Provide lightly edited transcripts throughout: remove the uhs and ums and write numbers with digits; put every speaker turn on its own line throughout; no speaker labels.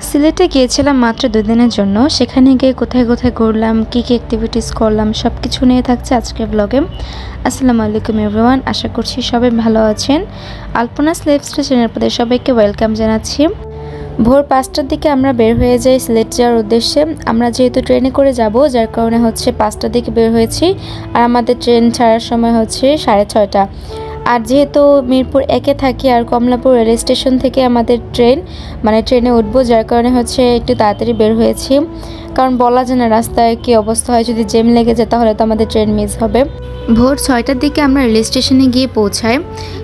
সিলেটে গিয়েছিলাম মাত্র ২ দিনের জন্য। সেখানে গিয়ে কোথায় কোথায় ঘুরলাম, কী কী অ্যাক্টিভিটিস করলাম সব কিছু নিয়ে থাকছে আজকের ব্লগে। আসসালামু আলাইকুম এভরিওয়ান, আশা করছি সবাই ভালো আছেন। আলপনাস লাইফস্টাইল চ্যানেল আপনাদের সবাইকে ওয়েলকাম জানাচ্ছি। ভোর ৫টার দিকে আমরা বের হয়ে যাই সিলেট যাওয়ার উদ্দেশ্যে। আমরা যেহেতু ট্রেনে করে যাব, যার কারণে ৫টার দিকে বের হয়েছি। আর আমাদের ট্রেন ছাড়ার সময় ৬:৩০। আর যেহেতু মিরপুর ১-এ থাকি আর কমলাপুর রেল স্টেশন থেকে আমাদের ট্রেনে উঠবো, যার কারণে একটু তাড়াতাড়ি বের হয়েছি। কারণ বলা যায় না রাস্তায় কী অবস্থা হয়, যদি জ্যাম লেগে যায় তাহলে তো আমাদের ট্রেন মিস হবে। ভোর ৬টার দিকে আমরা রেল স্টেশনে গিয়ে পৌঁছাই।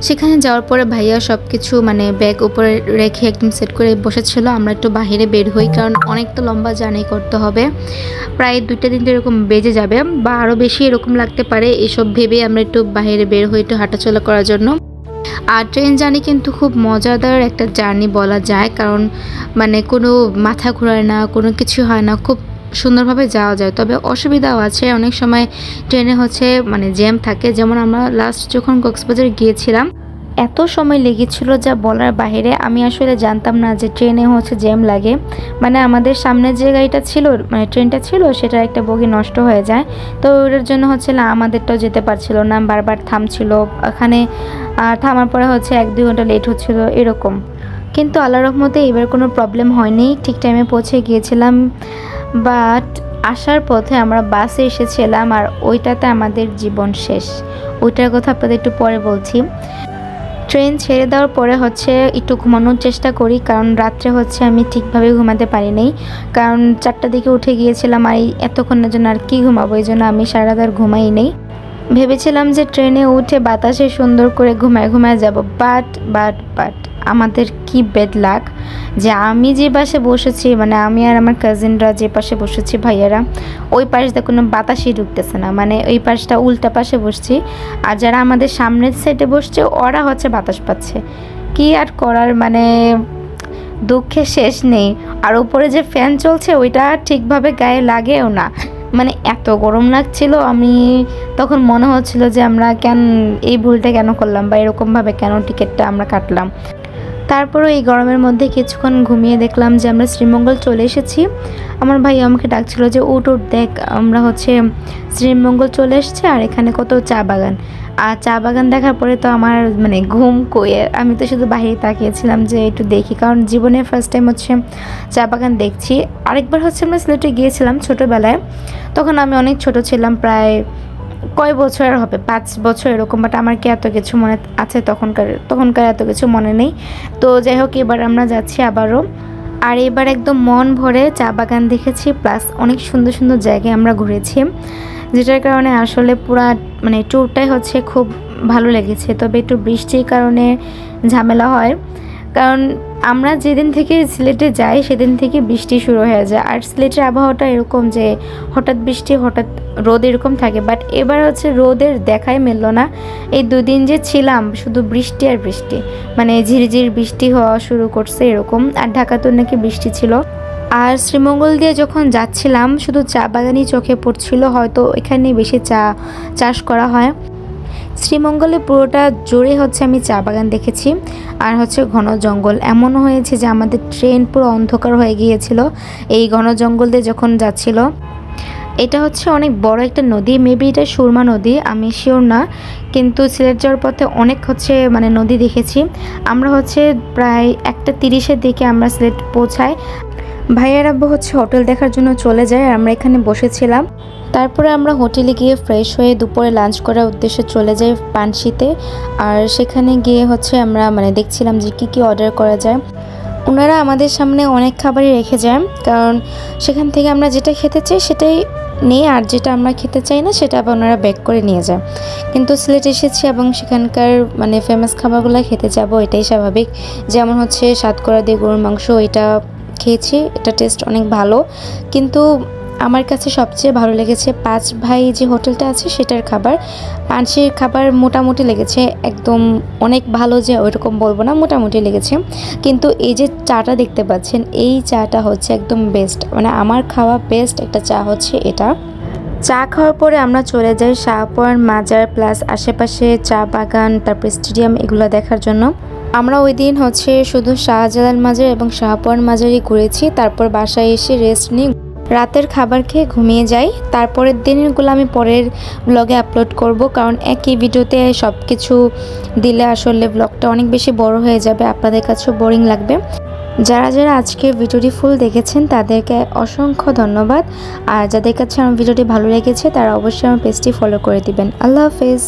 সেখানে যাওয়ার পরে ভাইয়া সব কিছু ব্যাগ উপরে রেখে একদম সেট করে বসেছিল। আমরা একটু বাইরে বের হই, কারণ অনেক তো লম্বা জার্নি করতে হবে, প্রায় ২-৩ এরকম বেজে যাবে বা আরও বেশি এরকম লাগতে পারে। এসব ভেবে আমরা একটু বাইরে বের হই একটু হাঁটাচলা করার জন্য। আর ট্রেন জার্নি কিন্তু খুব মজাদার একটা জার্নি বলা যায়, কারণ কোনো মাথা ঘোরায় না, কোনো কিছু হয় না, খুব সুন্দরভাবে যাওয়া যায়। তবে অসুবিধাও আছে, অনেক সময় ট্রেনে জ্যাম থাকে। যেমন আমরা লাস্ট যখন কক্সবাজার গিয়েছিলাম, এত সময় লেগেছিল যা বলার বাইরে। আমি আসলে জানতাম না যে ট্রেনে জ্যাম লাগে। আমাদের সামনে যে গাড়িটা ছিল, ট্রেনটা ছিল, সেটা একটা বগি নষ্ট হয়ে যায়। তো ওটার জন্য আমাদেরটাও যেতে পারছিল না, বারবার থামছিল। এখানে থামার পরে ১-২ ঘন্টা লেট হচ্ছিল এরকম। কিন্তু আল্লাহর রহমতে এবার কোনো প্রবলেম হয়নি, ঠিক টাইমে পৌঁছে গিয়েছিলাম। বাট আসার পথে আমরা বাসে এসেছিলাম, আর ওইটাতে আমাদের জীবন শেষ। ওইটার কথা আপনাদের একটু পরে বলছি। ট্রেন ছেড়ে দেওয়ার পরে একটু ঘুমানোর চেষ্টা করি, কারণ রাত্রে আমি ঠিকভাবে ঘুমাতে পারিনি। কারণ ৪টার দিকে উঠে গিয়েছিলাম, আর এতক্ষণের জন্য আর কি ঘুমাবো, এই জন্য আমি সারা রাত আর ঘুমাই নেই। ভেবেছিলাম যে ট্রেনে উঠে বাতাসে সুন্দর করে ঘুমায় যাব। বাট আমাদের কি ব্যাড লাক যে আমি যে পাশে বসেছি, আমি আর আমার কাজিনরা যে পাশে বসেছি ভাইয়ারা, ওই পাশটা কোনো বাতাসই ঢুকতেছে না। ওই পাশটা উল্টা পাশে বসছি, আর যারা আমাদের সামনের সাইডে বসছে ওরা বাতাস পাচ্ছে। কি আর করার, দুঃখে শেষ নেই। আর উপরে যে ফ্যান চলছে ওইটা ঠিকভাবে গায়ে লাগেও না, এত গরম লাগছিল। আমি তখন মনে হচ্ছিল যে আমরা এই ভুলটা কেন করলাম, বা এরকমভাবে কেন টিকিটটা আমরা কাটলাম। তারপরও এই গরমের মধ্যে কিছুক্ষণ ঘুমিয়ে দেখলাম যে আমরা শ্রীমঙ্গল চলে এসেছি। আমার ভাই আমাকে ডাকছিল যে উঠ দেখ, আমরা শ্রীমঙ্গল চলে এসেছি, আর এখানে কত চা বাগান। আর চা বাগান দেখার পরে তো আমার ঘুম কইয়ে আমি তো শুধু বাইরে তাকিয়েছিলাম যে একটু দেখি, কারণ জীবনে ফার্স্ট টাইম চা বাগান দেখছি। আরেকবার আমরা সিলেটে গিয়েছিলাম ছোটোবেলায়, তখন আমি অনেক ছোট ছিলাম, প্রায় কয় বছরের হবে, 5 বছর এরকম। বাট আমার কি এত কিছু মনে আছে, তখনকার এত কিছু মনে নেই। তো যাই হোক, এবার আমরা যাচ্ছি আবারও। আর এবার একদম মন ভরে চা বাগান দেখেছি, প্লাস অনেক সুন্দর সুন্দর জায়গায় আমরা ঘুরেছি, যেটার কারণে আসলে পুরা ট্যুরটাই খুব ভালো লেগেছে। তবে একটু বৃষ্টির কারণে ঝামেলা হয়, কারণ আমরা যেদিন থেকে সিলেটে যাই সেদিন থেকে বৃষ্টি শুরু হয়ে যায়। আর সিলেটের আবহাওয়াটা এরকম যে হঠাৎ বৃষ্টি হঠাৎ রোদ এরকম থাকে। বাট এবার রোদের দেখাই মিলল না। এই 2 দিন যে ছিলাম শুধু বৃষ্টি আর বৃষ্টি, ঝিরিঝিরি বৃষ্টি হওয়া শুরু করছে এরকম। আর ঢাকাতেও নাকি বৃষ্টি ছিল। আর শ্রীমঙ্গল দিয়ে যখন যাচ্ছিলাম শুধু চা বাগানই চোখে পড়ছিল, হয়তো এখানে বেশি চা চাষ করা হয়। শ্রীমঙ্গলে পুরোটা জুড়ে আমি চা বাগান দেখেছি, আর ঘন জঙ্গল। এমনও হয়েছে যে আমাদের ট্রেন পুরো অন্ধকার হয়ে গিয়েছিল এই ঘন জঙ্গল দিয়ে যখন যাচ্ছিল। এটা অনেক বড় একটা নদী, মেবি এটা সুরমা নদী, আমি শিওর না। কিন্তু সিলেট যাওয়ার পথে অনেক নদী দেখেছি আমরা। প্রায় 1:30-এর দিকে আমরা সিলেট পৌঁছাই। ভাইয়ার আব্বু হোটেল দেখার জন্য চলে যায়, আর আমরা এখানে বসেছিলাম। তারপরে আমরা হোটেলে গিয়ে ফ্রেশ হয়ে দুপুরে লাঞ্চ করার উদ্দেশ্যে চলে যাই পানশিতে। আর সেখানে গিয়ে আমরা দেখছিলাম যে কী অর্ডার করা যায়। ওনারা আমাদের সামনে অনেক খাবারই রেখে যায়, কারণ সেখান থেকে আমরা যেটা খেতে চাই সেটাই নেই, আর যেটা আমরা খেতে চাই না সেটা আবার ওনারা ব্যাক করে নিয়ে যায়। কিন্তু সিলেট এসেছি এবং সেখানকার ফেমাস খাবারগুলো খেতে যাবো, এটাই স্বাভাবিক। যেমন সাতকরা দিয়ে গরুর মাংস, এটা খেয়েছি, এটা টেস্ট অনেক ভালো। কিন্তু আমার কাছে সবচেয়ে ভালো লেগেছে 5 ভাই যে হোটেলটা আছে সেটার খাবার। পানশির খাবার মোটামুটি লেগেছে, একদম অনেক ভালো যে ওইরকম বলবো না, মোটামুটি লেগেছে। কিন্তু এই যে চাটা দেখতে পাচ্ছেন, এই চাটা একদম বেস্ট, আমার খাওয়া বেস্ট একটা চা এটা। চা খাওয়ার পরে আমরা চলে যাই শাহপরান মাজার প্লাস আশেপাশে চা বাগান, তারপর স্টেডিয়াম, এগুলো দেখার জন্য। আমরা ওই দিন হচ্ছে শুধু শাহজালাল মাজার এবং শাহপরান মাজারই ঘুরেছি। তারপর বাসায় এসে রেস্ট নিই, রাতের খাবার খেয়ে ঘুমিয়ে যাই। তারপরের দিনগুলো আমি পরের ব্লগে আপলোড করব, কারণ একই ভিডিওতে সব কিছু দিলে আসলে ব্লগটা অনেক বেশি বড় হয়ে যাবে, আপনাদের কাছেও বোরিং লাগবে। যারা যারা আজকে ভিডিওটি ফুল দেখেছেন তাদেরকে অসংখ্য ধন্যবাদ। আর যাদের কাছে আমার ভিডিওটি ভালো লেগেছে তারা অবশ্যই আমার পেজটি ফলো করে দিবেন। আল্লাহ হাফেজ।